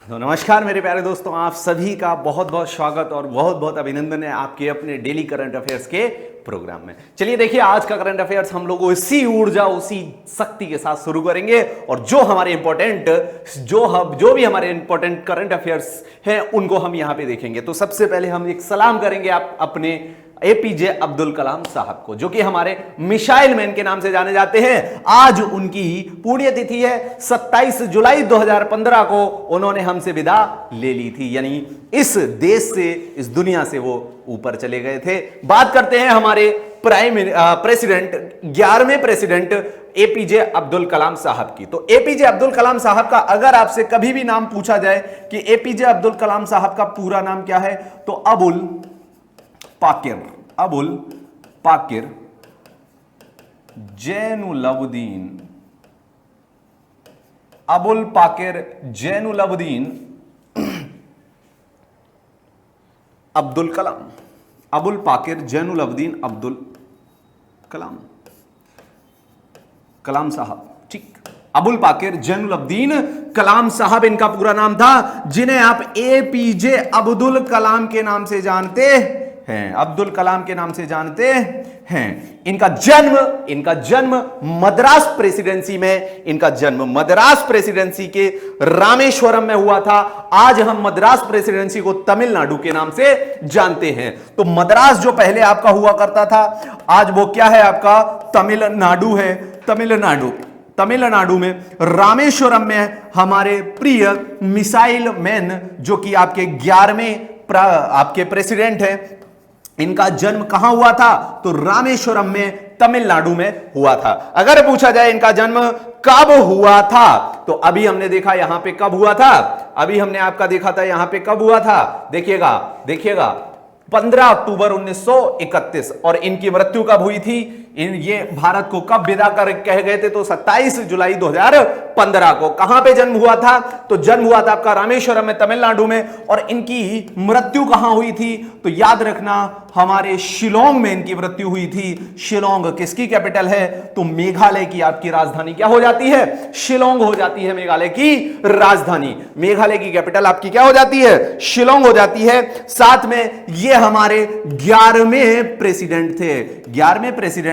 तो नमस्कार मेरे प्यारे दोस्तों, आप सभी का बहुत बहुत स्वागत और बहुत बहुत अभिनंदन है आपके अपने डेली करंट अफेयर्स के प्रोग्राम में। चलिए देखिए, आज का करंट अफेयर्स हम लोग उसी ऊर्जा उसी शक्ति के साथ शुरू करेंगे और जो भी हमारे इंपॉर्टेंट करंट अफेयर्स हैं उनको हम यहां पे देखेंगे। तो सबसे पहले हम एक सलाम करेंगे आप अपने एपीजे अब्दुल कलाम साहब को, जो कि हमारे मिसाइल मैन के नाम से जाने जाते हैं। आज उनकी पुण्यतिथि है। 27 जुलाई 2015 को उन्होंने हमसे विदा ले ली थी, यानी इस देश से, इस दुनिया से वो ऊपर चले गए थे। बात करते हैं हमारे president 11वें president APJ Abdul Kalam साहब की। तो एपीजे अब्दुल कलाम साहब का अगर आपसे कभी भी नाम पूछा जाए कि एपीजे अब्दुल कलाम साहब का पूरा नाम क्या है, तो अबुल पाकिर जैनुलब्दीन अब्दुल कलाम, अबुल पाकिर जैनुलब्दीन अब्दुल कलाम साहब। ठीक, अबुल पाकिर जैनुलब्दीन कलाम साहब इनका पूरा नाम था, जिन्हें आप एपीजे अब्दुल कलाम के नाम से जानते हैं, अब्दुल कलाम के नाम से जानते हैं। इनका जन्म मद्रास प्रेसिडेंसी के रामेश्वरम में हुआ था। आज हम मद्रास प्रेसिडेंसी को तमिलनाडु के नाम से जानते हैं। तो मद्रास जो पहले आपका हुआ करता था, आज वो क्या है आपका तमिलनाडु है। तमिलनाडु में रामेश्वरम में हमारे प्रिय मिसाइल मैन, जो कि आपके 11वें आपके प्रेसिडेंट हैं, इनका जन्म कहां हुआ था, तो रामेश्वरम में तमिलनाडु में हुआ था। अगर पूछा जाए इनका जन्म कब हुआ था, तो अभी हमने देखा यहां पे कब हुआ था, अभी हमने आपका देखा था यहां पे कब हुआ था। देखिएगा 15 अक्टूबर 1931। और इनकी मृत्यु कब हुई थी, ये भारत को कब विदा कर कह गए थे, तो 27 जुलाई 2015 को। कहां पे जन्म हुआ था, तो जन्म हुआ था आपका रामेश्वरम में तमिलनाडु में। और इनकी मृत्यु कहां हुई थी, तो याद रखना हमारे शिलोंग में इनकी मृत्यु हुई थी। शिलोंग किसकी कैपिटल है, तो मेघालय की आपकी राजधानी क्या हो जाती है, शिलोंग हो जाती है मेघालय की राजधानी। मेघालय की कैपिटल आपकी क्या हो जाती है, शिलोंग हो जाती है। साथ में ये हमारे 11वें प्रेसिडेंट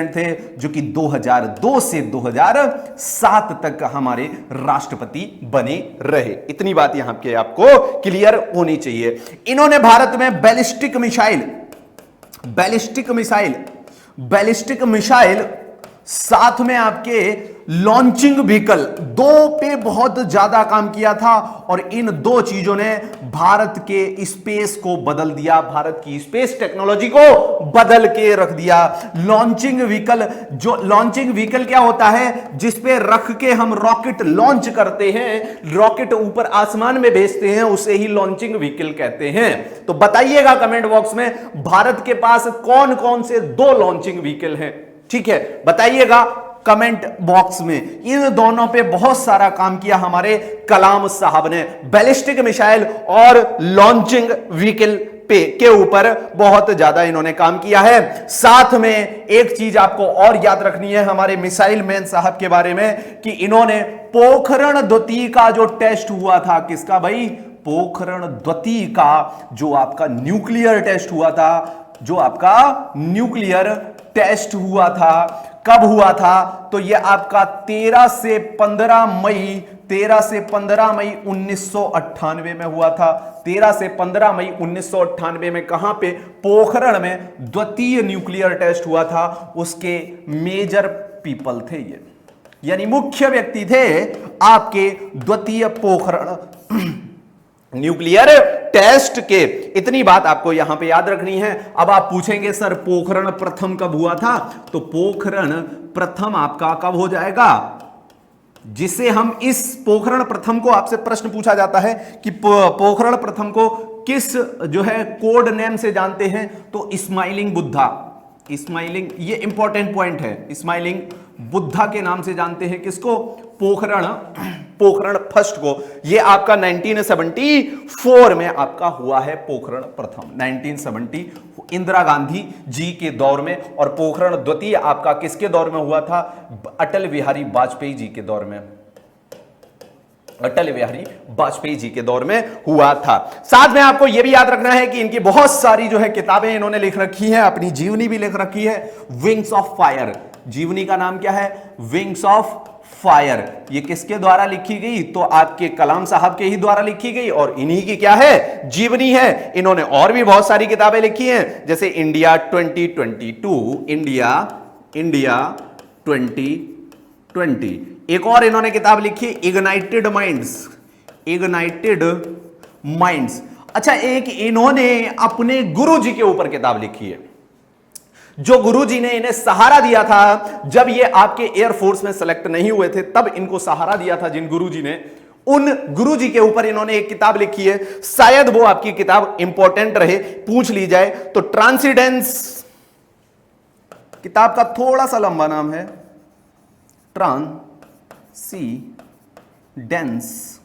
थे, जो कि 2002 से 2007 तक हमारे राष्ट्रपति बने रहे। इतनी बात यहां पे आपको क्लियर होनी चाहिए। इन्होंने भारत में बैलिस्टिक मिसाइल, साथ में आपके लॉन्चिंग व्हीकल, दो पे बहुत ज्यादा काम किया था। और इन दो चीजों ने भारत के स्पेस को बदल दिया, भारत की स्पेस टेक्नोलॉजी को बदल के रख दिया। लॉन्चिंग व्हीकल क्या होता है, जिस पे रख के हम रॉकेट लॉन्च करते हैं, रॉकेट ऊपर आसमान में भेजते हैं, उसे ही लॉन्चिंग व्हीकल कहते हैं। तो बताइएगा कमेंट बॉक्स में, भारत के पास कौन कौन से दो लॉन्चिंग व्हीकल हैं। ठीक है, बताइएगा कमेंट बॉक्स में। इन दोनों पे बहुत सारा काम किया हमारे कलाम साहब ने, बैलिस्टिक मिसाइल और लॉन्चिंग व्हीकल के ऊपर बहुत ज्यादा इन्होंने काम किया है। साथ में एक चीज आपको और याद रखनी है हमारे मिसाइल मैन साहब के बारे में, कि इन्होंने पोखरण द्वितीय का जो टेस्ट हुआ था, किसका भाई, पोखरण द्वितीय का जो आपका न्यूक्लियर टेस्ट हुआ था, कब हुआ था, तो यह आपका 13 से 15 मई 1998 में हुआ था। 13 से 15 मई 1998 में कहां पे, पोखरण में द्वितीय न्यूक्लियर टेस्ट हुआ था। उसके मेजर पीपल थे ये, यानी मुख्य व्यक्ति थे आपके द्वितीय पोखरण न्यूक्लियर टेस्ट के। इतनी बात आपको यहां पे याद रखनी है। अब आप पूछेंगे सर पोखरण प्रथम कब हुआ था, तो पोखरण प्रथम आपका कब हो जाएगा, जिसे हम इस पोखरण प्रथम को आपसे प्रश्न पूछा जाता है कि पोखरण प्रथम को किस जो है कोड नेम से जानते हैं, तो स्माइलिंग बुद्धा, ये इंपॉर्टेंट पॉइंट है, स्माइलिंग बुद्धा के नाम से जानते हैं किसको, पोखरण फर्स्ट को। ये आपका 1974 में आपका हुआ है पोखरण प्रथम, 1970 इंदिरा गांधी जी के दौर में। और पोखरण द्वितीय आपका किसके दौर में हुआ था, अटल बिहारी वाजपेयी जी के दौर में। अटल बिहारी वाजपेयी जी के दौर में हुआ था। साथ में आपको यह भी याद रखना है कि इनकी बहुत सारी जो है किताबें इन्होंने लिख रखी है, अपनी जीवनी भी लिख रखी है। विंग्स ऑफ फायर, जीवनी का नाम क्या है? Wings of fire. ये किसके द्वारा लिखी गई? तो आपके कलाम साहब के ही द्वारा लिखी गई और इन्हीं की क्या है? जीवनी है। इन्होंने और भी बहुत सारी किताबें लिखी हैं, जैसे इंडिया 2022, इंडिया 2020। एक और इन्होंने किताब लिखी इग्नाइटेड माइंड्स। अच्छा, एक इन्होंने अपने गुरुजी के ऊपर किताब लिखी है, जो गुरुजी ने इन्हें सहारा दिया था जब ये आपके एयरफोर्स में सेलेक्ट नहीं हुए थे, तब इनको सहारा दिया था जिन गुरुजी ने, उन गुरुजी के ऊपर इन्होंने एक किताब लिखी है। शायद वो आपकी किताब इंपॉर्टेंट रहे, पूछ ली जाए तो। ट्रांसीडेंस, किताब का थोड़ा सा लंबा नाम है, ट्रांसीडेंस।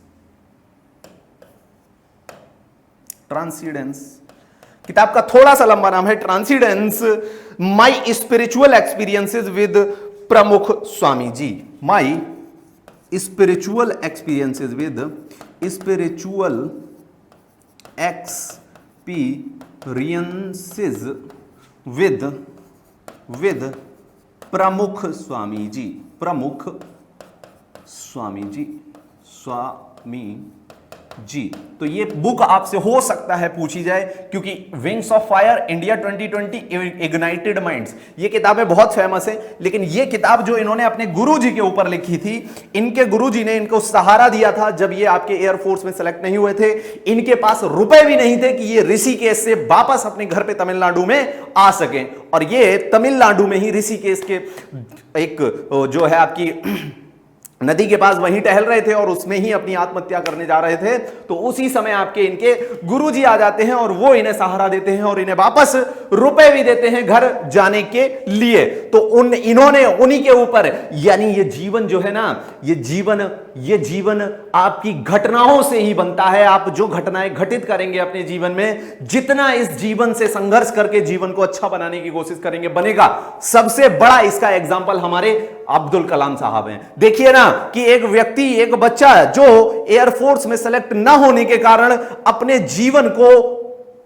किताब का थोड़ा सा लंबा नाम है ट्रांसीडेंस, माई स्पिरिचुअल एक्सपीरियंसेस विद प्रमुख Swami ji. My spiritual experiences with प्रमुख स्वामी जी। तो ये बुक आपसे हो सकता है पूछी जाए, क्योंकि wings of fire, India 2020, ignited minds, ये किताबें बहुत फेमस है। लेकिन ये किताब जो इन्होंने अपने गुरुजी के ऊपर लिखी थी, इनके गुरुजी ने इनको सहारा दिया था जब ये आपके एयरफोर्स में सेलेक्ट नहीं हुए थे। इनके पास रुपए भी नहीं थे कि ये ऋषिकेश से वापस अपने घर पे तमिलनाडु में आ सकें, और ये तमिलनाडु में ही ऋषिकेश के एक जो है आपकी नदी के पास वहीं टहल रहे थे और उसमें ही अपनी आत्महत्या करने जा रहे थे। तो उसी समय आपके इनके गुरुजी आ जाते हैं और वो इन्हें सहारा देते हैं और इन्हें वापस रुपए भी देते हैं घर जाने के लिए। तो इन्होंने उन्हीं के ऊपर, यानी ये जीवन जो है ना, ये जीवन आपकी घटनाओं से ही बनता है। आप जो घटनाएं घटित करेंगे अपने जीवन में, जितना इस जीवन से संघर्ष करके जीवन को अच्छा बनाने की कोशिश करेंगे, बनेगा। सबसे बड़ा इसका एग्जाम्पल हमारे अब्दुल कलाम साहब हैं। देखिए ना कि एक व्यक्ति, एक बच्चा जो एयरफोर्स में सेलेक्ट ना होने के कारण अपने जीवन को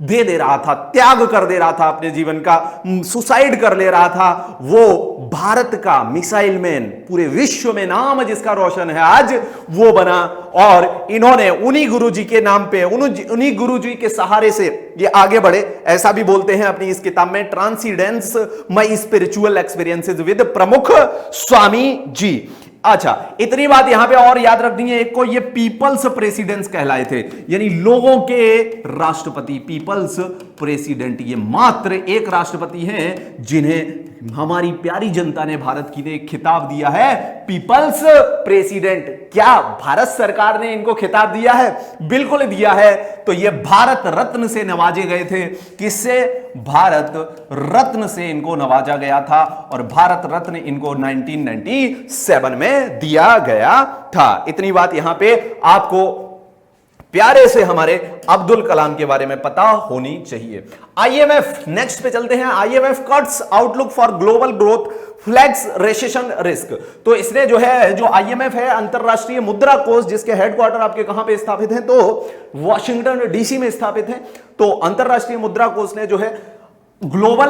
दे रहा था, त्याग कर दे रहा था, अपने जीवन का सुसाइड कर ले रहा था, वो भारत का मिसाइल मैन, पूरे विश्व में नाम जिसका रोशन है आज, वो बना। और इन्होंने उन्हीं गुरुजी के नाम पे, उन्हीं गुरुजी के सहारे से ये आगे बढ़े। ऐसा भी बोलते हैं अपनी इस किताब में, ट्रांसीडेंस माई स्पिरिचुअल एक्सपीरियंसेस विद प्रमुख स्वामी जी। अच्छा, इतनी बात यहां पे और याद रखनी है एक को, ये पीपल्स प्रेसिडेंट्स कहलाए थे, यानी लोगों के राष्ट्रपति, पीपल्स प्रेसिडेंट। ये मात्र एक राष्ट्रपति हैं जिन्हें हमारी प्यारी जनता ने, भारत की ने खिताब दिया है पीपल्स प्रेसिडेंट। क्या भारत सरकार ने इनको खिताब दिया है? बिल्कुल दिया है। तो ये भारत रत्न से नवाजे गए थे। किससे? भारत रत्न से इनको नवाजा गया था, और भारत रत्न इनको 1997 में दिया गया था। इतनी बात यहां पे आपको प्यारे से हमारे अब्दुल कलाम के बारे में पता होनी चाहिए। आईएमएफ, नेक्स्ट पे चलते हैं। IMF cuts outlook for global growth, flags recession risk. तो इसने जो है, जो आईएमएफ है, अंतरराष्ट्रीय मुद्रा कोष, जिसके हेडक्वार्टर आपके कहां पे स्थापित हैं? तो वॉशिंगटन डीसी में स्थापित है। तो अंतरराष्ट्रीय मुद्रा कोष ने जो है ग्लोबल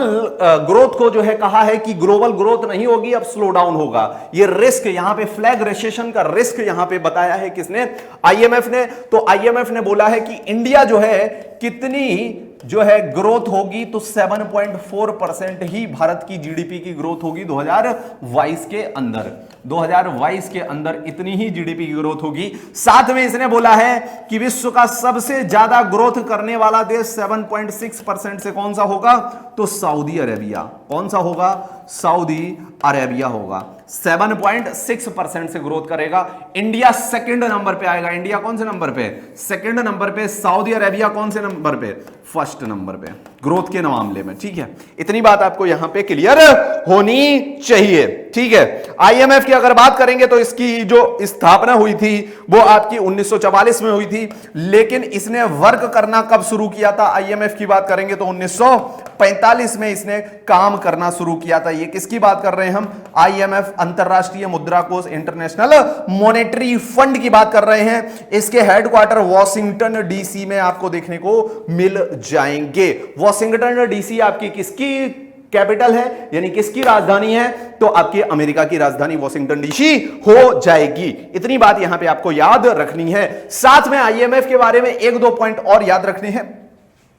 ग्रोथ को जो है कहा है कि ग्लोबल ग्रोथ नहीं होगी, अब स्लो डाउन होगा। ये रिस्क यहां पे, फ्लैग रिसेशन का रिस्क यहां पे बताया है किसने? आईएमएफ ने। तो आईएमएफ ने बोला है कि इंडिया जो है कितनी जो है ग्रोथ होगी, तो 7.4% ही भारत की जीडीपी की ग्रोथ होगी 2022 के अंदर। 2022 के अंदर इतनी ही जीडीपी की ग्रोथ होगी। साथ में इसने बोला है कि विश्व का सबसे ज्यादा ग्रोथ करने वाला देश 7.6% से कौन सा होगा? तो सऊदी अरेबिया। कौन सा होगा? सऊदी अरेबिया होगा। 7.6% से ग्रोथ करेगा। इंडिया सेकंड नंबर पे आएगा। इंडिया कौन से नंबर पे? सेकंड नंबर पे। सऊदी अरेबिया कौन से नंबर पे? फर्स्ट नंबर पे। ग्रोथ के मामले में। ठीक है, इतनी बात आपको यहां पे क्लियर होनी चाहिए। ठीक है, आईएमएफ की अगर बात करेंगे तो इसकी जो स्थापना हुई थी वो आपकी 1944 में हुई थी, लेकिन इसने वर्क करना कब शुरू किया था? आईएमएफ की बात करेंगे तो 1945 में इसने काम करना शुरू किया था। ये किसकी बात कर रहे हैं हम? आईएमएफ, अंतरराष्ट्रीय मुद्रा कोष, इंटरनेशनल मॉनेटरी फंड की बात कर रहे हैं। इसके हेडक्वार्टर वॉशिंगटन डीसी में आपको देखने को मिल जाएंगे। वॉशिंगटन डीसी आपकी किसकी कैपिटल है, यानी किसकी राजधानी है? तो आपकी अमेरिका की राजधानी वॉशिंगटन डीसी हो जाएगी। इतनी बात यहां पे आपको याद रखनी है। साथ में आईएमएफ के बारे में एक दो पॉइंट और याद रखने हैं।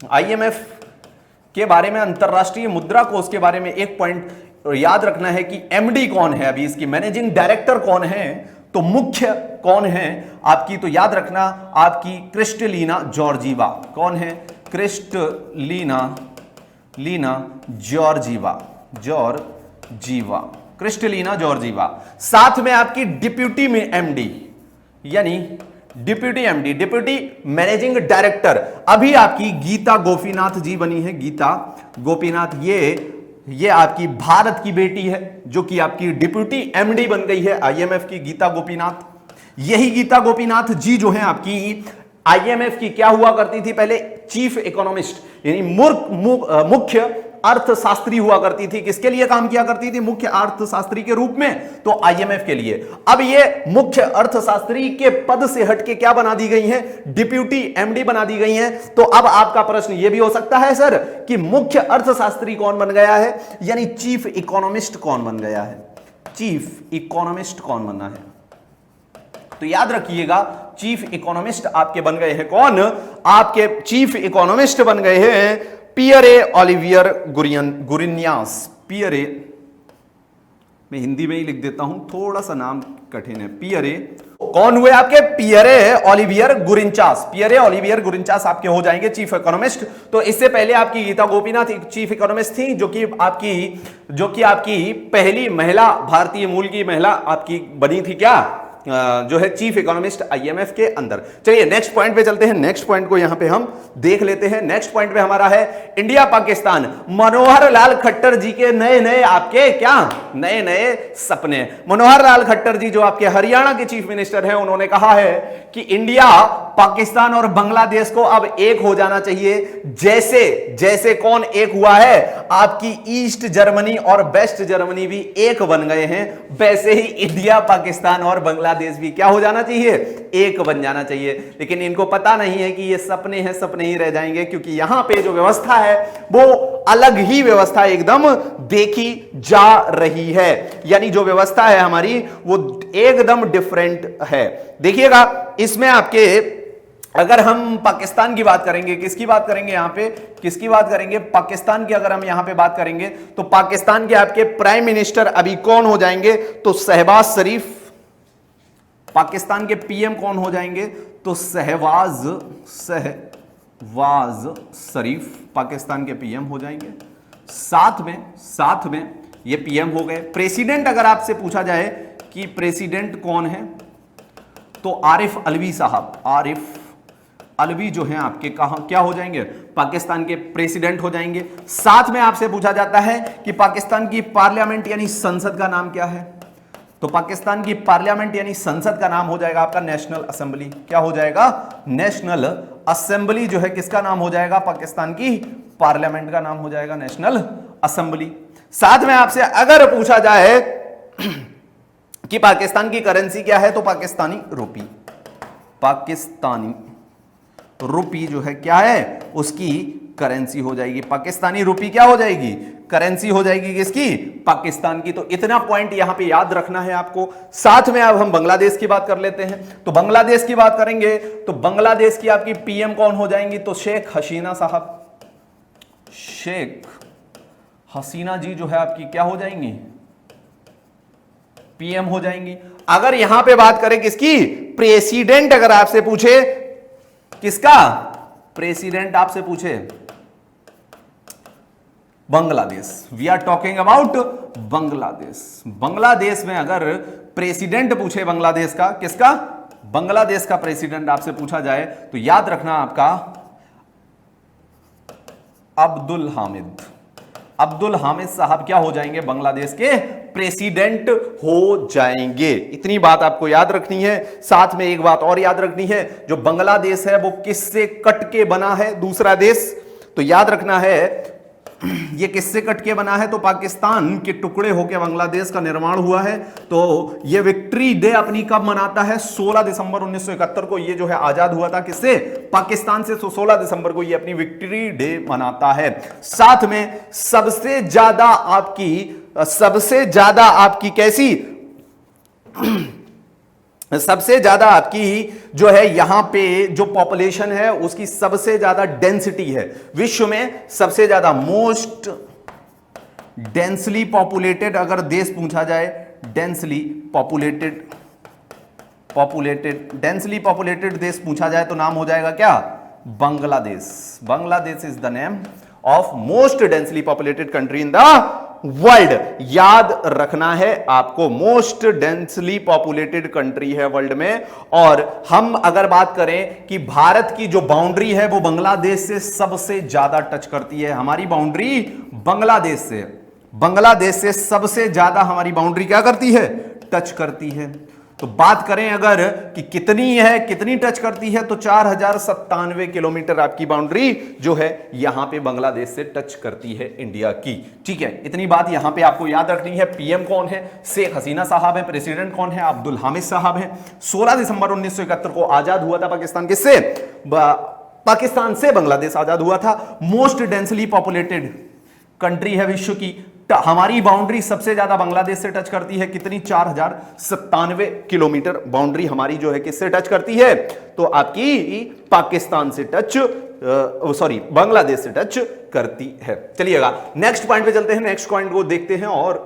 आईएमएफ के बारे में, अंतरराष्ट्रीय मुद्रा कोष के बारे में एक पॉइंट याद रखना है कि एमडी कौन है, अभी इसकी मैनेजिंग डायरेक्टर कौन है, तो मुख्य कौन है आपकी? तो याद रखना आपकी क्रिस्टलिना जॉर्जीवा। कौन है? Kristalina Georgieva, Kristalina Georgieva. साथ में आपकी डिप्यूटी में एमडी, यानी deputy MD, deputy managing director अभी आपकी गीता गोपीनाथ जी बनी है। गीता गोपीनाथ ये आपकी भारत की बेटी है जो कि आपकी डिप्यूटी एमडी बन गई है आईएमएफ की, गीता गोपीनाथ। यही गीता गोपीनाथ जी जो है आपकी आईएमएफ की क्या हुआ करती थी पहले? चीफ इकोनॉमिस्ट, यानी मुख्य अर्थशास्त्री हुआ करती थी। किसके लिए काम किया करती थी? मुख्य अर्थशास्त्री के रूप में, तो आईएमएफ के लिए। अब ये मुख्य अर्थशास्त्री के पद से हटके क्या बना दी गई हैं? डिप्यूटी एमडी बना दी गई हैं। तो अब आपका प्रश्न यह भी हो सकता है सर कि मुख्य अर्थशास्त्री कौन बन गया है, यानी चीफ इकोनॉमिस्ट कौन बन गया है? चीफ इकोनॉमिस्ट कौन बना है? तो याद रखिएगा, चीफ इकोनॉमिस्ट आपके बन गए हैं कौन? आपके चीफ इकोनॉमिस्ट बन गए हैं पियरे ओलिवियर गुरिन्यास। पियरे, मैं हिंदी में ही लिख देता हूं, थोड़ा सा नाम कठिन है। पियरे कौन हुए आपके? Pierre Olivier Gourinchas. Pierre Olivier Gourinchas आपके हो जाएंगे चीफ इकोनॉमिस्ट। तो इससे पहले आपकी गीता गोपीनाथ चीफ इकोनॉमिस्ट थी, जो कि आपकी पहली महिला, भारतीय मूल की महिला आपकी बनी थी क्या, जो है चीफ इकोनॉमिस्ट आईएमएफ के अंदर। चलिए नेक्स्ट पॉइंट पे चलते हैं। नेक्स्ट पॉइंट को यहां पे हम देख लेते हैं। नेक्स्ट पॉइंट पे हमारा है इंडिया पाकिस्तान। मनोहर लाल खट्टर जी के नए नए आपके क्या नए नए सपने। मनोहर लाल खट्टर जी जो आपके हरियाणा के चीफ मिनिस्टर हैं, उन्होंने कहा है कि इंडिया, पाकिस्तान और बांग्लादेश को अब एक हो जाना चाहिए। जैसे कौन एक हुआ है? आपकी ईस्ट जर्मनी और वेस्ट जर्मनी भी एक बन गए हैं, वैसे ही इंडिया, पाकिस्तान और बांग्लादेश भी क्या हो जाना चाहिए? एक बन जाना चाहिए। लेकिन इनको पता नहीं है कि ये सपने हैं, सपने ही रह जाएंगे, क्योंकि यहां पे जो व्यवस्था है वो अलग ही व्यवस्था एकदम देखी जा रही है। यानी जो व्यवस्था है हमारी वो एकदम डिफरेंट है। देखिएगा, इसमें आपके अगर हम पाकिस्तान की बात करेंगे, किसकी बात करेंगे यहां पे? किसकी बात करेंगे? पाकिस्तान की अगर हम यहां पे बात करेंगे तो पाकिस्तान के आपके प्राइम मिनिस्टर अभी कौन हो जाएंगे? तो शहबाज शरीफ। पाकिस्तान के पीएम कौन हो जाएंगे? तो शहबाज शरीफ पाकिस्तान के पीएम हो जाएंगे। साथ में ये पीएम हो गए। प्रेसिडेंट अगर आपसे पूछा जाए कि प्रेसिडेंट कौन है, तो आरिफ अलवी साहब, आरिफ अलवी जो हैं आपके कहां क्या हो जाएंगे? पाकिस्तान के प्रेसिडेंट हो जाएंगे। साथ में आपसे पूछा जाता है कि पाकिस्तान की पार्लियामेंट यानी संसद का नाम क्या है? तो पाकिस्तान की पार्लियामेंट यानी संसद का नाम हो जाएगा आपका नेशनल असेंबली। क्या हो जाएगा? नेशनल असेंबली जो है किसका नाम हो जाएगा? पाकिस्तान की पार्लियामेंट का नाम हो जाएगा नेशनल असेंबली। साथ में आपसे अगर पूछा जाए कि पाकिस्तान की करेंसी क्या है, तो पाकिस्तानी रुपी। पाकिस्तानी रुपी जो है क्या है? उसकी करेंसी हो जाएगी। पाकिस्तानी रुपी क्या हो जाएगी? करेंसी हो जाएगी किसकी? पाकिस्तान की। तो इतना पॉइंट यहां पे याद रखना है आपको। साथ में अब हम बांग्लादेश की बात कर लेते हैं। तो बांग्लादेश की बात करेंगे तो बांग्लादेश की आपकी पीएम कौन हो जाएंगी? तो शेख हसीना साहब। शेख हसीना जी जो है आपकी क्या हो जाएंगी? पीएम हो जाएंगी। अगर यहां पे बात करें किसकी? प्रेसिडेंट अगर आपसे पूछे, किसका प्रेसिडेंट आपसे पूछे? Bangladesh. We are talking about Bangladesh. Bangladesh में अगर प्रेसिडेंट पूछे बांग्लादेश का, किसका? बांग्लादेश का प्रेसिडेंट आपसे पूछा जाए तो याद रखना आपका अब्दुल हामिद। अब्दुल हामिद साहब क्या हो जाएंगे, बांग्लादेश के प्रेसिडेंट हो जाएंगे। इतनी बात आपको याद रखनी है। साथ में एक बात और याद रखनी है, जो बांग्लादेश है वो किससे कट के बना है, दूसरा देश, तो याद रखना है ये किससे कट के बना है, तो पाकिस्तान के टुकड़े होकर बांग्लादेश का निर्माण हुआ है। तो ये विक्ट्री डे अपनी कब मनाता है, 16 दिसंबर 1971 को ये जो है आजाद हुआ था, किससे, पाकिस्तान से। तो 16 दिसंबर को ये अपनी विक्ट्री डे मनाता है। साथ में सबसे ज्यादा आपकी कैसी सबसे ज्यादा आपकी जो है यहां पे जो पॉपुलेशन है उसकी सबसे ज्यादा डेंसिटी है विश्व में, सबसे ज्यादा मोस्ट डेंसली पॉपुलेटेड अगर देश पूछा जाए, डेंसली पॉपुलेटेड देश पूछा जाए तो नाम हो जाएगा क्या, Bangladesh. Bangladesh is the name of most densely populated country in the world. याद रखना है आपको, मोस्ट डेंसली पॉपुलेटेड कंट्री है वर्ल्ड में। और हम अगर बात करें कि भारत की जो बाउंड्री है वो बांग्लादेश से सबसे ज्यादा टच करती है। हमारी बाउंड्री बांग्लादेश से सबसे ज्यादा हमारी बाउंड्री क्या करती है, टच करती है। तो बात करें अगर कि कितनी टच करती है, तो 4097 किलोमीटर आपकी बाउंड्री जो है यहां पे बांग्लादेश से टच करती है इंडिया की। ठीक है, इतनी बात यहां पे आपको याद रखनी है। पीएम कौन है, शेख हसीना साहब है। प्रेसिडेंट कौन है, अब्दुल हामिद साहब है। 16 दिसंबर 1971 को आजाद हुआ था पाकिस्तान, किससे, पाकिस्तान से बांग्लादेश आजाद हुआ था। मोस्ट डेंसली पॉपुलेटेड कंट्री है विश्व की। हमारी बाउंड्री सबसे ज्यादा बांग्लादेश से टच करती है, कितनी, 4097 किलोमीटर बाउंड्री हमारी जो है किससे टच करती है, तो आपकी पाकिस्तान से बांग्लादेश से टच करती है। चलिएगा नेक्स्ट पॉइंट पे चलते हैं, नेक्स्ट पॉइंट को देखते हैं और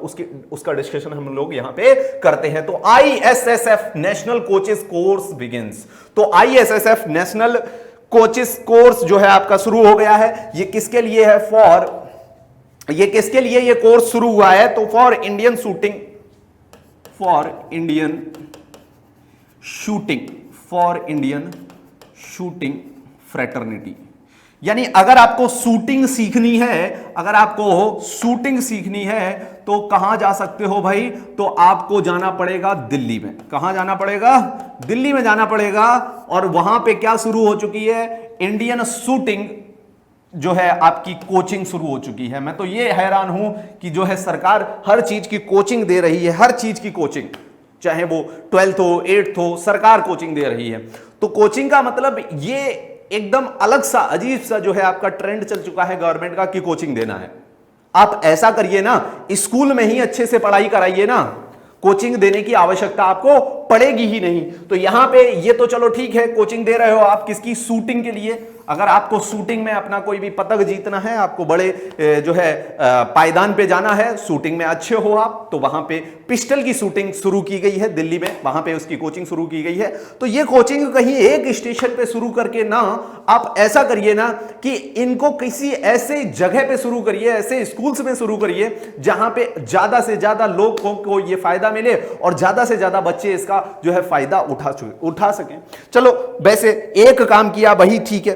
उसका डिस्कशन हम लोग यहां पे करते हैं। तो ISSF national coaches course begins. तो आईएसएसएफ नेशनल कोचेस कोर्स जो है आपका शुरू हो गया है। ये किसके लिए है, ये कोर्स शुरू हुआ है, तो फॉर इंडियन शूटिंग फ्रेटर्निटी। यानी अगर आपको शूटिंग सीखनी है तो कहां जा सकते हो भाई, तो आपको जाना पड़ेगा दिल्ली में। कहां जाना पड़ेगा, दिल्ली में जाना पड़ेगा। और वहां पे क्या शुरू हो चुकी है, इंडियन शूटिंग जो है आपकी कोचिंग शुरू हो चुकी है। मैं तो ये हैरान हूं कि जो है सरकार हर चीज की कोचिंग दे रही है, हर चीज की कोचिंग, चाहे वो 12th हो 8th हो, सरकार कोचिंग दे रही है। तो कोचिंग का मतलब ये एकदम अलग सा अजीब सा जो है आपका ट्रेंड चल चुका है गवर्नमेंट का कि कोचिंग देना है। आप ऐसा करिए ना, स्कूल में ही अच्छे से पढ़ाई कराइए ना, कोचिंग देने की आवश्यकता आपको पड़ेगी ही नहीं। तो यहां पे ये तो चलो ठीक है, कोचिंग दे रहे हो आप किसकी, शूटिंग के लिए। अगर आपको शूटिंग में अपना कोई भी पदक जीतना है, आपको बड़े जो है पायदान पे जाना है, शूटिंग में अच्छे हो आप, तो वहां पे पिस्टल की शूटिंग शुरू की गई है दिल्ली में, वहां पे उसकी कोचिंग शुरू की गई है। तो ये कोचिंग कहीं एक स्टेशन पे शुरू करके ना आप ऐसा करिए ना कि इनको किसी ऐसे जगह पे शुरू करिए, ऐसे स्कूल्स में शुरू करिए जहां पे ज्यादा से ज्यादा लोगों को ये फायदा मिले और ज्यादा से ज्यादा बच्चे इसका जो है फायदा उठा सकें। चलो वैसे एक काम किया वही ठीक है।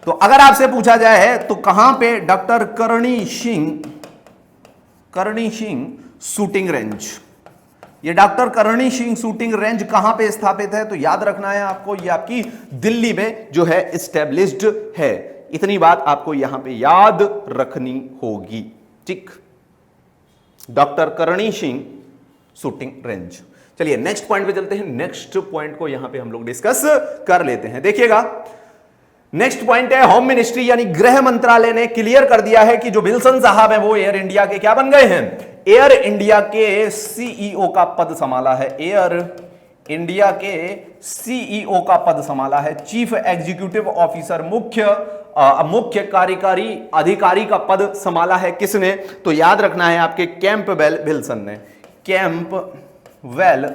तो अगर आपसे पूछा जाए तो कहां पे doctor Karni Singh shooting range, ये doctor Karni Singh shooting range कहां पे स्थापित है, तो याद रखना है आपको, ये आपकी दिल्ली में जो है एस्टेब्लिश्ड है। इतनी बात आपको यहां पे याद रखनी होगी। ठीक, doctor Karni Singh shooting range. चलिए नेक्स्ट पॉइंट पे चलते हैं। नेक्स्ट पॉइंट को यहां पे हम लोग डिस्कस कर लेते हैं। देखिएगा नेक्स्ट पॉइंट है, होम मिनिस्ट्री यानी गृह मंत्रालय ने क्लियर कर दिया है कि जो विल्सन साहब है वो एयर इंडिया के क्या बन गए हैं, एयर इंडिया के सीईओ का पद संभाला है। एयर इंडिया के सीईओ का पद संभाला है, चीफ एग्जीक्यूटिव ऑफिसर, मुख्य कार्यकारी अधिकारी का पद संभाला है किसने, तो याद रखना है आपके कैंपबेल विल्सन ने। कैंपबेल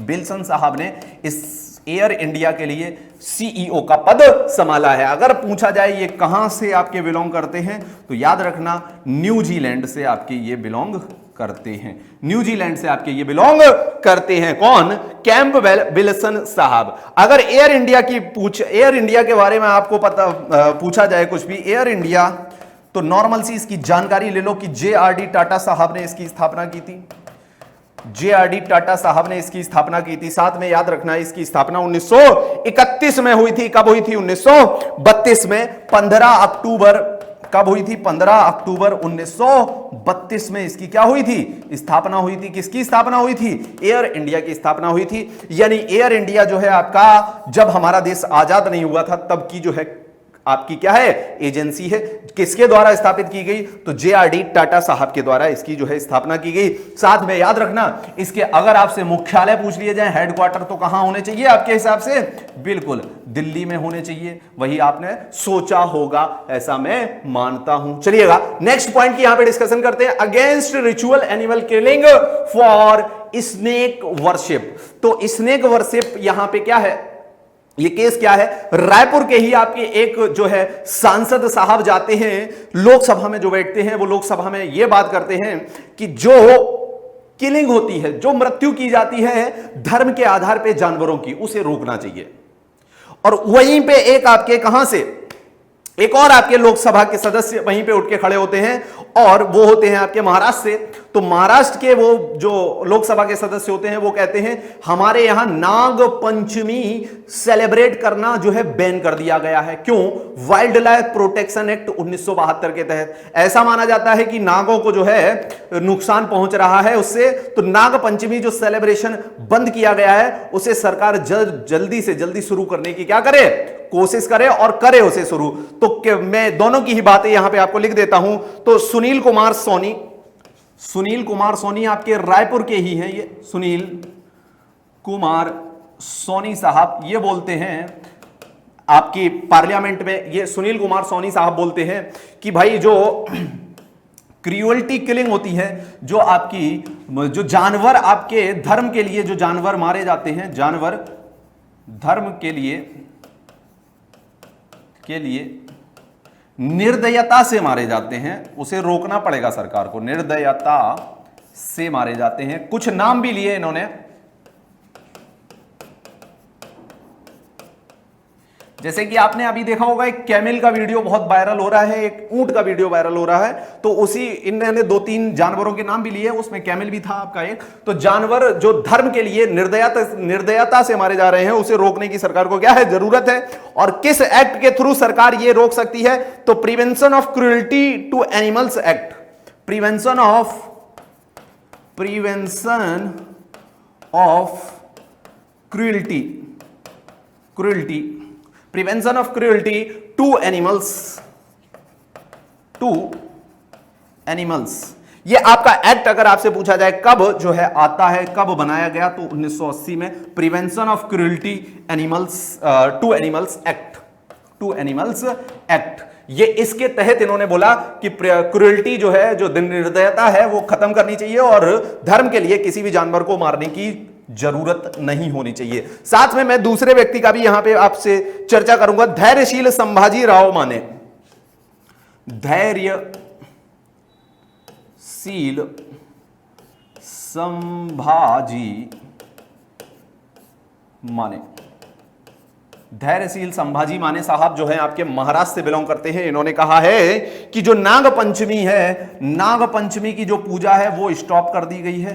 विल्सन साहब ने इस एयर इंडिया के लिए सीईओ का पद संभाला है। अगर पूछा जाए ये कहां से आपके बिलोंग करते हैं, तो याद रखना न्यूजीलैंड से आपके ये बिलोंग करते हैं। न्यूजीलैंड से आपके ये बिलोंग करते हैं। कौन? कैंपबेल विल्सन साहब। अगर एयर इंडिया के बारे में आपको पूछा जाए कुछ भी, एयर इंडिया, तो नॉर्मल सी इसकी जानकारी ले लो कि JRD टाटा साहब ने इसकी स्थापना की थी। JRD टाटा साहब ने इसकी स्थापना की थी। साथ में याद रखना, इसकी स्थापना 1931 में हुई थी। कब हुई थी? 1932 में। 15 अक्टूबर कब हुई थी? 15 अक्टूबर 1932 में इसकी क्या हुई थी? स्थापना हुई थी। किसकी स्थापना हुई थी? एयर इंडिया की स्थापना हुई थी। यानी एयर इंडिया जो है आपका, जब हमारा देश आजाद नहीं हुआ था तब की जो है आपकी क्या है? एजेंसी है। किसके द्वारा स्थापित की गई? तो JRD टाटा साहब के द्वारा इसकी जो है स्थापना की गई। साथ में याद रखना, इसके अगर आपसे मुख्यालय पूछ लिए जाए, हेडक्वार्टर, तो कहां होने चाहिए आपके हिसाब से? बिल्कुल दिल्ली में होने चाहिए। वही आपने सोचा होगा, ऐसा मैं मानता हूं। चलिएगा नेक्स्ट पॉइंट की यहां पे डिस्कशन करते हैं। Against ritual animal killing for snake worship. तो स्नेक वर्शिप यहां पे क्या है? ये केस क्या है? रायपुर के ही आपके एक जो है सांसद साहब जाते हैं लोकसभा में, जो बैठते हैं वो लोकसभा में ये बात करते हैं कि जो किलिंग होती है, जो मृत्यु की जाती है धर्म के आधार पे जानवरों की, उसे रोकना चाहिए। और वहीं पे एक आपके कहां से एक और आपके लोकसभा के सदस्य वहीं पे उठ के खड़े होते हैं, और वो होते हैं आपके महाराष्ट्र से। तो महाराष्ट्र के वो जो लोकसभा के सदस्य होते हैं वो कहते हैं हमारे यहां नाग पंचमी सेलिब्रेट करना जो है बैन कर दिया गया है। क्यों? वाइल्ड लाइफ प्रोटेक्शन एक्ट 1972 के तहत ऐसा माना जाता है कि नागों को जो है नुकसान पहुंच रहा है उससे। तो नाग पंचमी जो सेलिब्रेशन बंद किया गया है उसे सरकार जल्दी से जल्दी शुरू करने की क्या करे? कोशिश करे, और करे उसे शुरू। तो मैं दोनों की ही बातें यहां पे आपको लिख देता हूं। तो सुनील कुमार सोनी आपके रायपुर के ही हैं। ये सुनील कुमार सोनी साहब ये बोलते हैं आपकी पार्लियामेंट में, ये सुनील कुमार सोनी साहब बोलते हैं कि भाई जो क्रूअल्टी किलिंग होती है, जो आपकी जो जानवर आपके धर्म के लिए जो जानवर मारे जाते हैं, जानवर धर्म के लिए निर्दयता से मारे जाते हैं, उसे रोकना पड़ेगा सरकार को। निर्दयता से मारे जाते हैं। कुछ नाम भी लिए इन्होंने, जैसे कि आपने अभी देखा होगा एक कैमल का वीडियो बहुत वायरल हो रहा है, एक ऊंट का वीडियो वायरल हो रहा है। तो उसी इन्होंने 2-3 जानवरों के नाम भी लिए, उसमें कैमल भी था आपका एक। तो जानवर जो धर्म के लिए निर्दयता से मारे जा रहे हैं, उसे रोकने की सरकार को क्या है? जरूरत है। और किस एक्ट के थ्रू सरकार ये रोक सकती है? तो prevention of cruelty to animals act. Prevention of cruelty prevention of cruelty to animals. ये आपका एक्ट अगर आपसे पूछा जाए कब जो है आता है, कब बनाया गया, तो 1980 में prevention of cruelty to animals act. ये इसके तहत इन्होंने बोला कि क्रूअल्टी जो है, जो निर्दयता है, वो खत्म करनी चाहिए और धर्म के लिए किसी भी जानवर को मारने की जरूरत नहीं होनी चाहिए। साथ में मैं दूसरे व्यक्ति का भी यहां पे आपसे चर्चा करूंगा। धैर्यशील संभाजी राव माने। धैर्यशील संभाजी माने साहब जो है आपके महाराष्ट्र से बिलोंग करते हैं। इन्होंने कहा है कि जो नाग पंचमी है, नाग पंचमी की जो पूजा है वो स्टॉप कर दी गई है,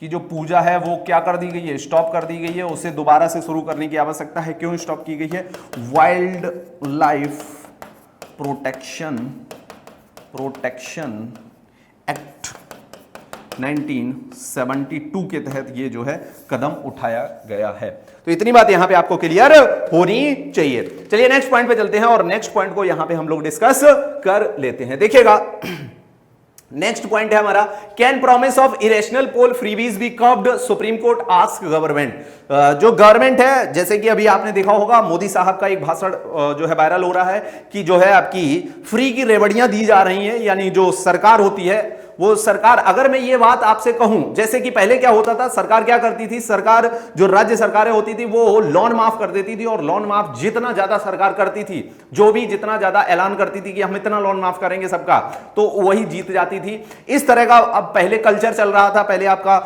कि जो पूजा है वो क्या कर दी गई है? स्टॉप कर दी गई है। उसे दोबारा से शुरू करने की आवश्यकता है। क्यों स्टॉप की गई है? वाइल्ड लाइफ प्रोटेक्शन एक्ट 1972 के तहत ये जो है कदम उठाया गया है। तो इतनी बात यहां पे आपको क्लियर होनी चाहिए। चलिए नेक्स्ट पॉइंट पे चलते हैं, और नेक्स्ट पॉइंट को यहां पे हम लोग डिस्कस कर लेते हैं। देखिएगा नेक्स्ट पॉइंट है हमारा, can promise of irrational poll freebies be curbed? Supreme Court ask government. जो गवर्नमेंट है, जैसे कि अभी आपने देखा होगा मोदी साहब का एक भाषण जो है वायरल हो रहा है कि जो है आपकी फ्री की रेवड़ियां दी जा रही हैं, यानी जो सरकार होती है वो सरकार, अगर मैं ये बात आपसे कहूं, जैसे कि पहले क्या होता था, सरकार क्या करती थी, सरकार जो राज्य सरकारें होती थी वो लोन माफ कर देती थी, और लोन माफ जितना ज्यादा सरकार करती थी, जो भी जितना ज्यादा ऐलान करती थी कि हम इतना लोन माफ करेंगे सबका, तो वही जीत जाती थी। इस तरह का अब पहले कल्चर चल रहा था, पहले आपका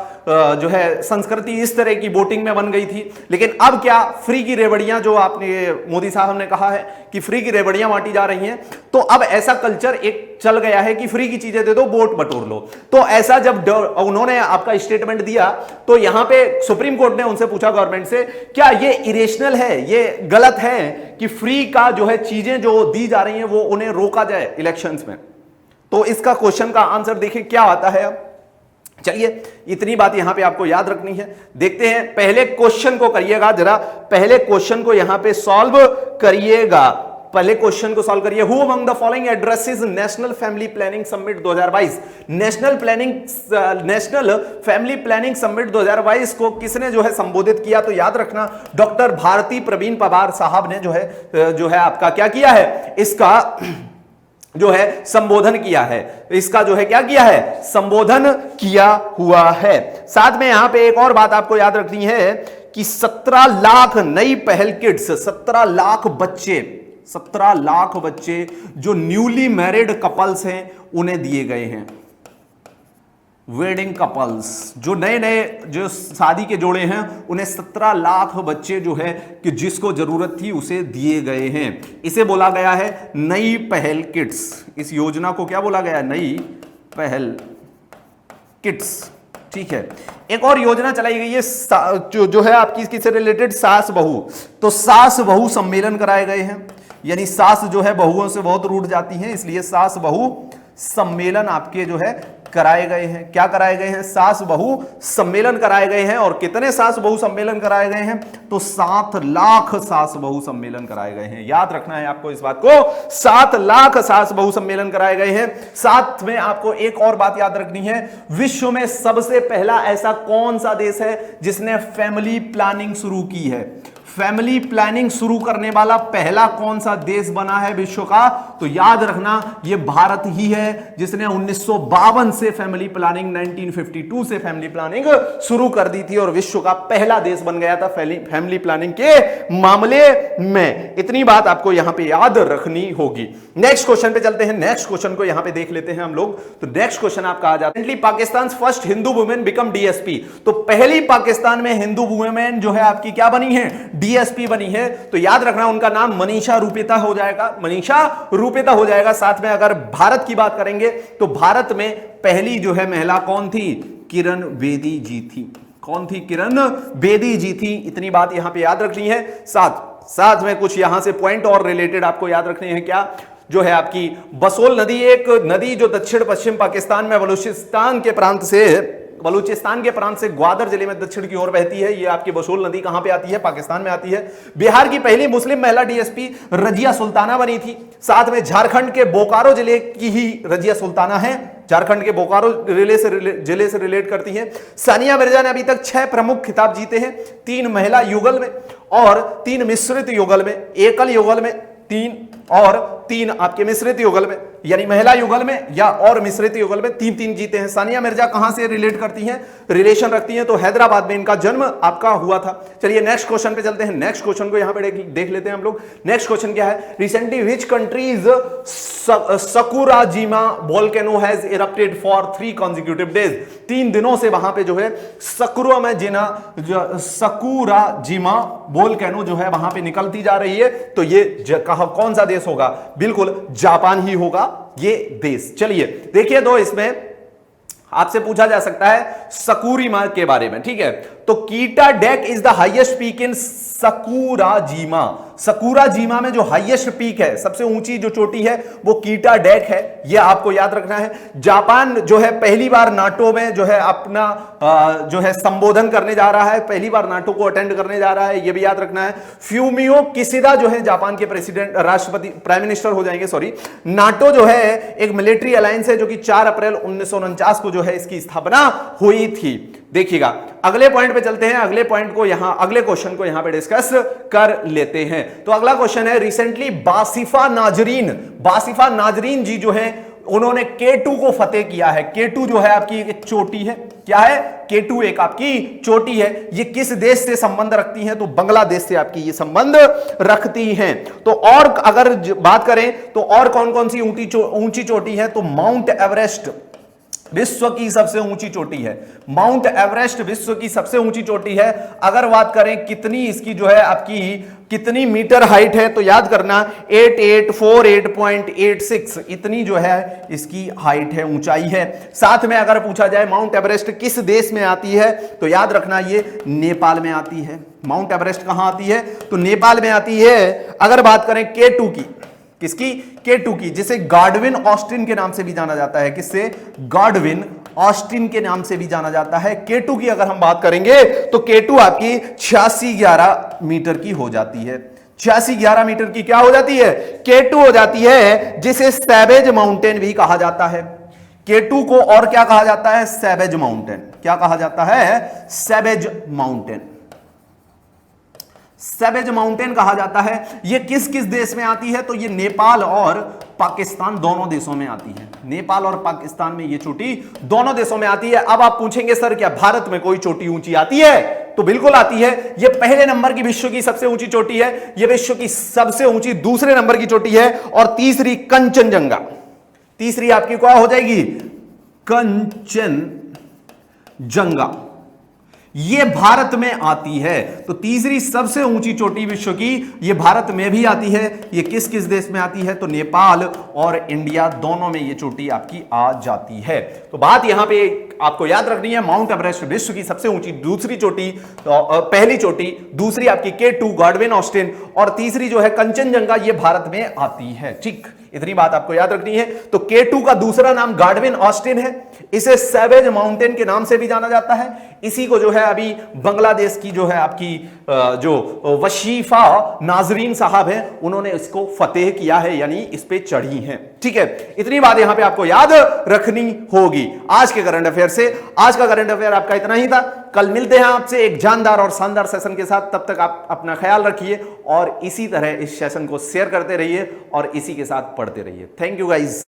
जो है संस्कृति इस तरह की वोटिंग में बन गई थी। लेकिन अब क्या, फ्री की रेवड़ियां, जो आपने मोदी साहब ने कहा है कि फ्री की रेवड़ियां बांटी जा रही हैं, तो अब ऐसा कल्चर एक चल गया है कि फ्री की चीजें दे दो, वोट बटोर लो। तो ऐसा जब उन्होंने आपका स्टेटमेंट दिया, तो यहां पे सुप्रीम कोर्ट ने उनसे पूछा, गवर्नमेंट से, क्या ये इरेशनल है, ये गलत है कि फ्री का जो है चीजें जो दी जा रही हैं वो उन्हें रोका जाए इलेक्शंस में? तो इसका क्वेश्चन का आंसर देखिए क्या आता है। अब चलिए, इतनी बात यहां पे आपको याद रखनी है। देखते हैं, पहले क्वेश्चन को करिएगा जरा, पहले क्वेश्चन को यहां पे सॉल्व करिएगा, पहले क्वेश्चन को सॉल्व करिए। Who among the following addresses national family planning summit 2022? National family planning summit 2022 को किसने जो है संबोधित किया? तो याद रखना, डॉक्टर भारती प्रवीण पवार साहब ने जो है आपका क्या किया है, इसका जो है संबोधन किया है, इसका जो है क्या किया है, संबोधन किया हुआ है। साथ में यहां पे एक और बात आपको याद रखनी है कि 17 लाख नई पहल किट्स, 17 लाख बच्चे जो न्यूली मैरिड कपल्स हैं उन्हें दिए गए हैं। वेडिंग कपल्स, जो नए नए जो शादी के जोड़े हैं, उन्हें 17 लाख बच्चे जो है कि जिसको जरूरत थी उसे दिए गए हैं। इसे बोला गया है नई पहल किट्स। इस योजना को क्या बोला गया है? नई पहल किट्स। ठीक है, एक और योजना चलाई गई है जो है आपकी किससे रिलेटेड, सास बहू। तो सास बहू सम्मेलन कराए गए हैं, यानी सास जो है बहुओं से बहुत रूठ जाती हैं, इसलिए सास बहू सम्मेलन आपके जो है कराए गए हैं। क्या कराए गए हैं? सास बहू सम्मेलन कराए गए हैं। और कितने सास बहू सम्मेलन कराए गए हैं? तो 7 लाख सास बहू सम्मेलन कराए गए हैं। याद रखना है आपको इस बात को, 7 लाख सास बहू सम्मेलन कराए गए हैं। साथ में आपको एक और बात याद रखनी है, विश्व में सबसे पहला ऐसा कौन सा देश है जिसने फैमिली प्लानिंग शुरू की है? फैमिली प्लानिंग शुरू करने वाला पहला कौन सा देश बना है विश्व का? तो याद रखना, यह भारत ही है जिसने 1952 से फैमिली प्लानिंग, 1952 से फैमिली प्लानिंग शुरू कर दी थी और विश्व का पहला देश बन गया था फैमिली प्लानिंग के मामले में। इतनी बात आपको यहां पे याद रखनी होगी। नेक्स्ट क्वेश्चन पे चलते हैं, नेक्स्ट क्वेश्चन को यहां पे देख लेते हैं हम लोग। तो नेक्स्ट क्वेश्चन आपका आ जाता है, Pakistan first Hindu women become DSP. तो पहली पाकिस्तान में हिंदू वुमेन जो है आपकी क्या बनी है? डीएसपी बनी है। तो याद रखना उनका नाम मनीषा रूपेता हो जाएगा, मनीषा रूपेता हो जाएगा। साथ में अगर भारत की बात करेंगे तो भारत में पहली जो है महिला कौन थी? किरण बेदी जी थी। कौन थी? किरण बेदी जी थी। इतनी बात यहां पे याद रखनी है। साथ में कुछ यहां से पॉइंट और रिलेटेड आपको याद रखने हैं। क्या? जो है आपकी बसोल नदी, एक नदी जो दक्षिण पश्चिम पाकिस्तान में बलूचिस्तान के प्रांत से ग्वादर जिले में दक्षिण की ओर बहती है। ये आपकी बसोल नदी कहां पे आती है? पाकिस्तान में आती है। बिहार की पहली मुस्लिम महिला डीएसपी रजिया सुल्ताना बनी थी। साथ में झारखंड के बोकारो जिले की ही रजिया सुल्ताना है, झारखंड के बोकारो जिले से रिलेट करती हैं। सानिया मिर्जा ने अभी तक 6 प्रमुख खिताब जीते हैं, 3 महिला युगल में और 3 मिश्रित युगल में, एकल युगल में 3 और 3 आपके मिश्रित युगल में, यानी महिला युगल में या और मिश्रित युगल में 3-3 जीते हैं। सानिया मिर्जा कहां से रिलेट करती हैं, रिलेशन रखती हैं? तो हैदराबाद में इनका जन्म आपका हुआ था। चलिए नेक्स्ट क्वेश्चन पे चलते हैं। नेक्स्ट क्वेश्चन को यहां पे देख लेते हैं हम लोग। नेक्स्ट क्वेश्चन क्या है? Recently which countries Sakurajima volcano has erupted for 3 consecutive days. 3 दिनों से वहां पे जो है सकुराजिमा वोल्केनो जो है वहां पे निकलती जा रही है। तो ये कौन सा देश होगा? बिल्कुल जापान ही होगा ये देश। चलिए देखिए, दो इसमें आपसे पूछा जा सकता है सकुराजिमा के बारे में। ठीक है, तो Kita Dake is the highest peak in Sakurajima. Sakurajima में जो हाईएस्ट पीक है, सबसे ऊंची जो चोटी है, वो कीटा डेक है। यह आपको याद रखना है। जापान जो है पहली बार नाटो में जो है अपना जो है संबोधन करने जा रहा है, पहली बार नाटो को अटेंड करने जा रहा है, यह भी याद रखना है। फ्यूमियो किशिदा जो है जापान के प्रेसिडेंट, राष्ट्रपति, प्राइम मिनिस्टर हो जाएंगे, सॉरी। नाटो जो है एक मिलिट्री अलायंस है जो कि 4 अप्रैल 1949 को जो है इसकी स्थापना हुई थी। देखिएगा, अगले पॉइंट पे चलते हैं। अगले पॉइंट को यहां, अगले क्वेश्चन को यहां पे डिस्कस कर लेते हैं। तो अगला क्वेश्चन है, रिसेंटली बासिफा नाजरीन जी जो है उन्होंने K2 को फतेह किया है। K2 जो है आपकी एक चोटी है। क्या है? K2 एक आपकी चोटी है। ये किस देश से संबंध रखती हैं? तो बांग्लादेश से आपकी ये संबंध रखती हैं। तो और अगर बात करें तो और कौन कौन सी ऊंची चोटी है? तो माउंट एवरेस्ट विश्व की सबसे ऊंची चोटी है। माउंट एवरेस्ट विश्व की सबसे ऊंची चोटी है। अगर बात करें कितनी इसकी जो है आपकी कितनी मीटर हाइट है, तो याद करना 8848.86 इतनी जो है इसकी हाइट है, ऊंचाई है। साथ में अगर पूछा जाए माउंट एवरेस्ट किस देश में आती है, तो याद रखना ये नेपाल में आती है। माउंट एवरेस्ट कहां आती है? तो नेपाल में आती है। अगर बात करें K2 की, किसकी? K2 की, जिसे गॉडविन ऑस्टिन के नाम से भी जाना जाता है। किससे? गॉडविन ऑस्टिन के नाम से भी जाना जाता है। K2 की अगर हम बात करेंगे तो K2 आपकी 8611 मीटर की हो जाती है। 8611 मीटर की क्या हो जाती है? K2 हो जाती है, जिसे सैवेज माउंटेन भी कहा जाता है। K2 को और क्या कहा जाता है? Savage mountain. क्या कहा जाता है? Savage mountain. सैवेज माउंटेन कहा जाता है। ये किस किस देश में आती है? तो ये नेपाल और पाकिस्तान दोनों देशों में आती है। नेपाल और पाकिस्तान में ये चोटी दोनों देशों में आती है। अब आप पूछेंगे सर क्या भारत में कोई चोटी ऊंची आती है? तो बिल्कुल आती है। ये पहले नंबर की विश्व की सबसे ऊंची चोटी है। ये विश्व की सबसे ऊंची दूसरे नंबर की चोटी है। और तीसरी कंचनजंगा। तीसरी आपकी क्या हो जाएगी? कंचनजंगा। ये भारत में आती है। तो तीसरी सबसे ऊंची चोटी विश्व की ये भारत में भी आती है। ये किस किस देश में आती है? तो नेपाल और इंडिया दोनों में ये चोटी आपकी आ जाती है। तो बात यहां पे आपको याद रखनी है, माउंट एवरेस्ट विश्व की सबसे ऊंची दूसरी चोटी, तो पहली चोटी, दूसरी आपकी K2 गॉडविन ऑस्टिन, और तीसरी जो है कंचनजंगा, ये भारत में आती है। ठीक, इतनी बात आपको याद रखनी है। तो K2 का दूसरा नाम गॉडविन ऑस्टिन है। इसे सैवेज माउंटेन के नाम से भी जाना जाता है। इसी को जो है अभी बांग्लादेश की जो है आपकी जो वशीफा नाजरीन साहब है, उन्होंने इसको फतेह किया है, यानी इस पे चढ़ी हैं। ठीक है, इतनी बात यहां पे आपको याद रखनी होगी। आज के करंट अफेयर से, आज का करंट अफेयर आपका इतना ही था। कल मिलते हैं आपसे एक जानदार और शानदार सेशन के साथ। तब तक आप अपना ख्याल रखिए और इसी तरह इस सेशन को शेयर करते रहिए और इसी के साथ पढ़ते रहिए। Thank you guys.